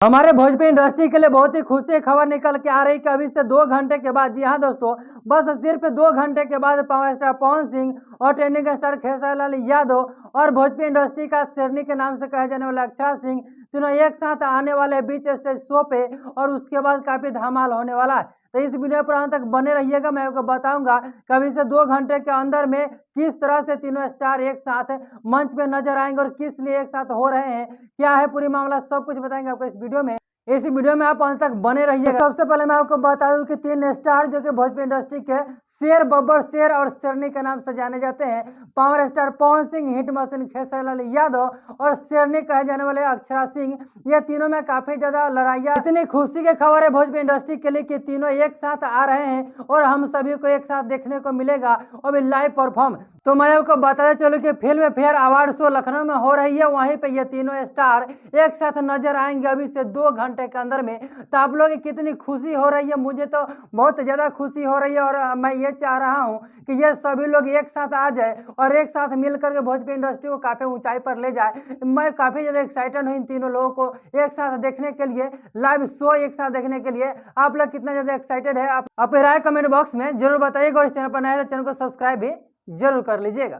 हमारे भोजपुरी इंडस्ट्री के लिए बहुत ही खुशी की खबर निकल के आ रही कि अभी से 2 घंटे के बाद, जी हाँ दोस्तों, बस सिर्फ 2 घंटे के बाद पावर स्टार पवन सिंह और ट्रेंडिंग स्टार खेसारी लाल यादव और भोजपुरी इंडस्ट्री का शेरनी के नाम से कहे जाने वाला अक्षरा सिंह तीनों एक साथ आने वाले बीच स्टेज शो पे, और उसके बाद काफी धमाल होने वाला है। तो इस वीडियो पर अंत तक बने रहिएगा। मैं आपको बताऊंगा कभी से 2 घंटे के अंदर में किस तरह से तीनों स्टार एक साथ मंच पे नजर आएंगे और किस लिए एक साथ हो रहे हैं, क्या है पूरी मामला, सब कुछ बताएंगे आपको इस वीडियो में। इस वीडियो में आप अंत तक बने रहिए। तो सबसे पहले मैं आपको बता दूं कि 3 स्टार जो कि भोजपुरी इंडस्ट्री के शेर, बब्बर शेर और शेरनी के नाम से जाने जाते हैं, power star Pawan Singh, hit machine Khesari Lal Yadav और शेरनी कहे जाने वाले अक्षरा सिंह, ये तीनों में काफी ज्यादा लड़ाइयाँ। इतनी खुशी की खबर है भोजपुरी इंडस्ट्री के लिए कि तीनों एक साथ आ रहे हैं और हम सभी को एक साथ देखने को मिलेगा और भी लाइव परफॉर्म। तो मैं आपको बताते चलूं कि film fair award show Lucknow में हो रही है, वहीं पे ये तीनों स्टार एक साथ नजर आएंगे अभी से 2 घंटे के अंदर में। तो आप लोग कितनी खुशी हो रही है, मुझे तो बहुत ज्यादा खुशी हो रही है और मैं ये चाह रहा हूँ कि ये सभी लोग एक साथ आ जाए और एक साथ मिलकर के भोजपुरी इंडस्ट्री को काफी ऊंचाई पर ले जाए। मैं काफी ज्यादा एक्साइटेड हूँ इन तीनों लोगों को एक साथ देखने के लिए, लाइव शो एक साथ देखने के लिए। आप लोग कितना ज्यादा एक्साइटेड है, आप राय कमेंट बॉक्स में जरूर बताइएगा और चैनल पर नए तो चैनल को सब्सक्राइब भी जरूर कर लीजिएगा।